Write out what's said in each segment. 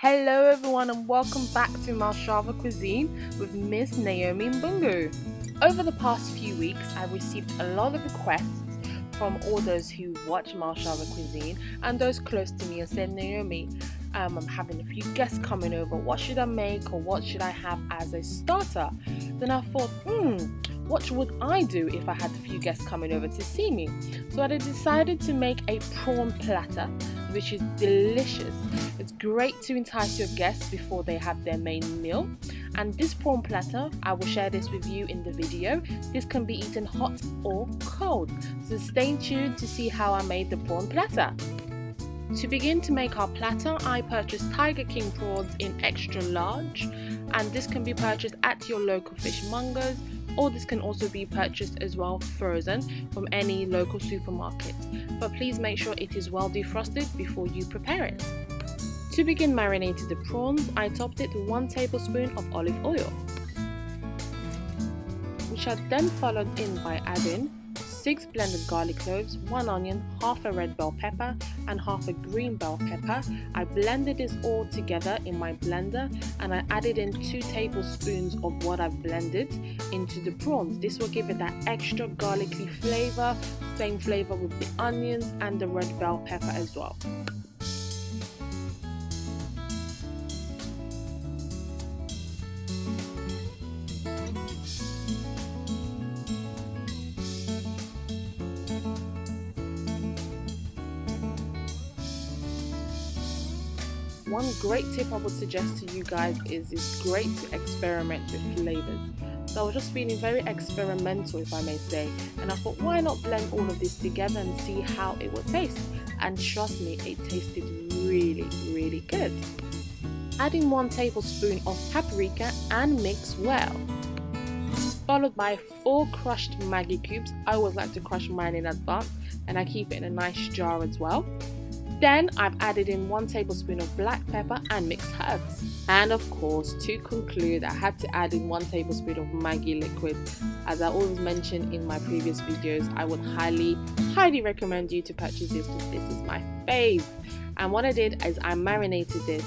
Hello everyone and welcome back to MalChava Cuisine with Miss Naomi Mbungu. Over the past few weeks, I've received a lot of requests from all those who watch MalChava Cuisine and those close to me and said, Naomi, I'm having a few guests coming over. What should I make or what should I have as a starter? Then I thought, what would I do if I had a few guests coming over to see me? So I decided to make a prawn platter, which is delicious. It's great to entice your guests before they have their main meal. And this prawn platter, I will share this with you in the video. This can be eaten hot or cold. So stay tuned to see how I made the prawn platter. To begin to make our platter, I purchased Tiger King prawns in extra large, and this can be purchased at your local fishmongers, or this can also be purchased as well frozen from any local supermarket. But please make sure it is well defrosted before you prepare it. To begin marinating the prawns, I topped it with 1 tablespoon of olive oil, which I then followed in by adding 6 blended garlic cloves, 1 onion, half a red bell pepper and half a green bell pepper. I blended this all together in my blender and I added in 2 tablespoons of what I've blended into the prawns. This will give it that extra garlicky flavor, same flavor with the onions and the red bell pepper as well. One great tip I would suggest to you guys is it's great to experiment with flavors. So I was just feeling very experimental, if I may say, and I thought, why not blend all of this together and see how it would taste? And trust me, it tasted really good. Adding 1 tablespoon of paprika and mix well. Followed by 4 crushed Maggi cubes. I always like to crush mine in advance and I keep it in a nice jar as well. Then I've added in 1 tablespoon of black pepper and mixed herbs. And of course, to conclude, I had to add in 1 tablespoon of Maggi liquid. As I always mentioned in my previous videos, I would highly recommend you to purchase this because this is my fave. And what I did is I marinated this.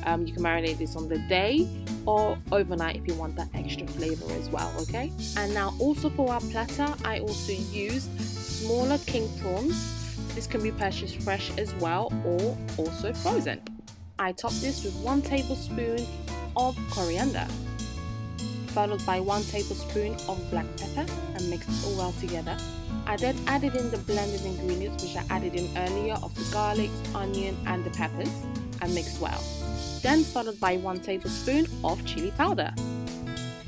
You can marinate this on the day or overnight if you want that extra flavor as well, okay? And now also for our platter, I also used smaller king prawns. This can be purchased fresh as well or also frozen. I topped this with 1 tablespoon of coriander, followed by 1 tablespoon of black pepper and mixed it all well together. I then added in the blended ingredients which I added in earlier of the garlic, onion and the peppers and mixed well. Then followed by 1 tablespoon of chili powder.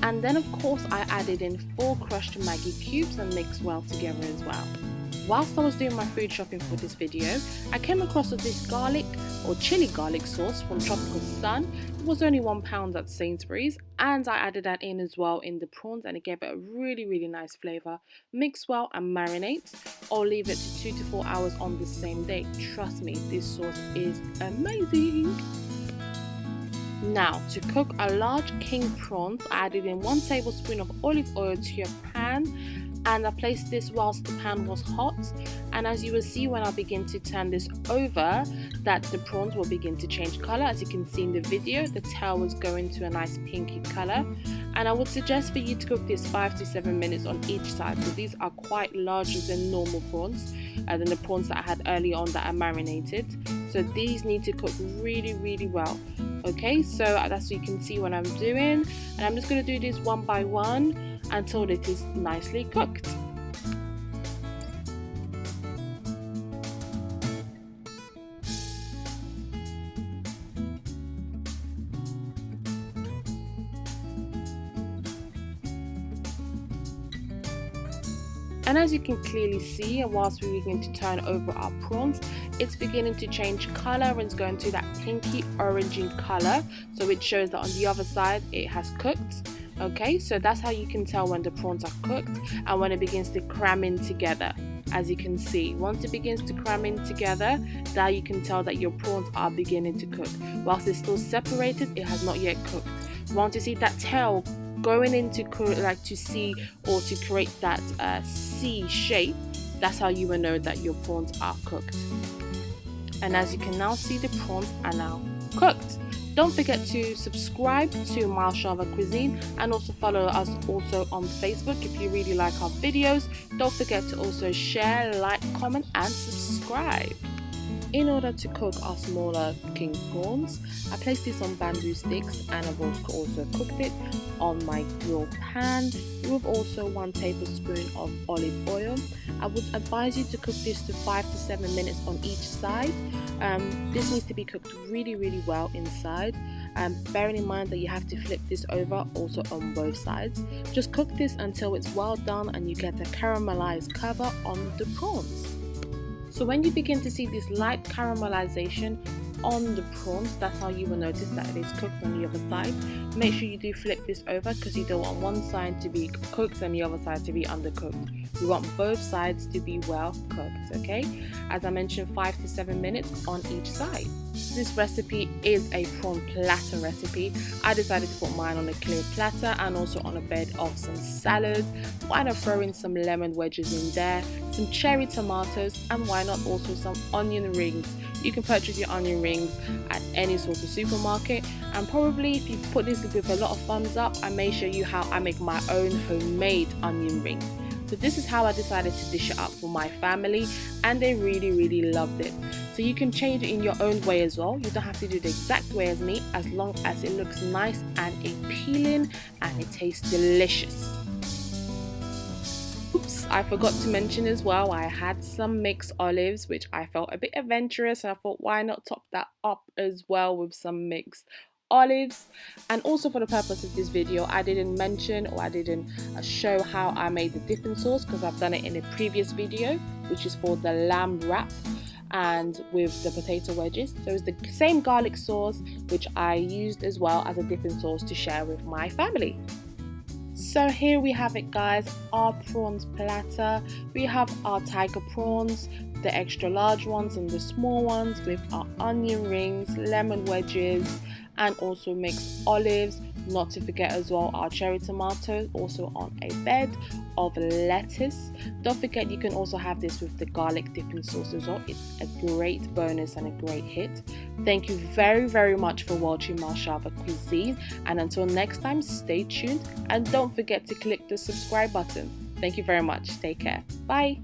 And then of course I added in 4 crushed Maggi cubes and mixed well together as well. Whilst I was doing my food shopping for this video, I came across this garlic or chili garlic sauce from Tropical Sun. It was only £1 at Sainsbury's and I added that in as well in the prawns and it gave it a really nice flavour. Mix well and marinate or leave it to 2 to 4 hours on the same day. Trust me, this sauce is amazing. Now, to cook a large king prawns, I added in 1 tablespoon of olive oil to your pan and I placed this whilst the pan was hot, and as you will see when I begin to turn this over that the prawns will begin to change colour. As you can see in the video, the tail was going to a nice pinky colour, and I would suggest for you to cook this 5 to 7 minutes on each side because these are quite larger than normal prawns, than the prawns that I had earlier on that I marinated. So these need to cook really well. Okay, so that's what you can see what I'm doing, and I'm just going to do this one by one until it is nicely cooked. And as you can clearly see, whilst we begin to turn over our prawns, it's beginning to change colour and it's going to that pinky orangey colour, so it shows that on the other side it has cooked. Okay, so that's how you can tell when the prawns are cooked and when it begins to cram in together. As you can see, once it begins to cram in together, now you can tell that your prawns are beginning to cook. Whilst it's still separated, it has not yet cooked. Once you see that tail going into like to see or to create that C shape, that's how you will know that your prawns are cooked. And as you can now see, the prawns are now cooked. Don't forget to subscribe to MalChava Cuisine and also follow us also on Facebook if you really like our videos. Don't forget to also share, like, comment and subscribe. In order to cook our smaller king prawns, I placed this on bamboo sticks and I've also cooked it on my grill pan with also 1 tablespoon of olive oil. I would advise you to cook this to 5 to 7 minutes on each side. This needs to be cooked really well inside. Bearing in mind that you have to flip this over also on both sides. Just cook this until it's well done and you get a caramelized cover on the prawns. So when you begin to see this light caramelization on the prawns, that's how you will notice that it is cooked on the other side. Make sure you do flip this over because you don't want one side to be cooked and the other side to be undercooked. You want both sides to be well cooked, okay? As I mentioned, 5 to 7 minutes on each side. This recipe is a prawn platter recipe. I decided to put mine on a clear platter and also on a bed of some salad. Why not throw in some lemon wedges in there, some cherry tomatoes, and why not also some onion rings. You can purchase your onion rings at any sort of supermarket, and probably if you put this with a lot of thumbs up, I may show you how I make my own homemade onion rings. So this is how I decided to dish it up for my family, and they really loved it. So you can change it in your own way as well. You don't have to do the exact way as me, as long as it looks nice and appealing and it tastes delicious. Oops, I forgot to mention as well, I had some mixed olives which I felt a bit adventurous, and I thought why not top that up as well with some mixed olives. And also for the purpose of this video, I didn't mention or I didn't show how I made the dipping sauce because I've done it in a previous video, which is for the lamb wrap and with the potato wedges. So it's the same garlic sauce which I used as well as a dipping sauce to share with my family. So here we have it guys, our prawns platter. We have our tiger prawns, the extra large ones and the small ones, with our onion rings, lemon wedges and also mixed olives. Not to forget as well our cherry tomatoes, also on a bed of lettuce. Don't forget you can also have this with the garlic dipping sauce as well. It's a great bonus and a great hit. Thank you very much for watching MalChava Cuisine, and until next time, stay tuned and don't forget to click the subscribe button. Thank you very much. Take care. Bye.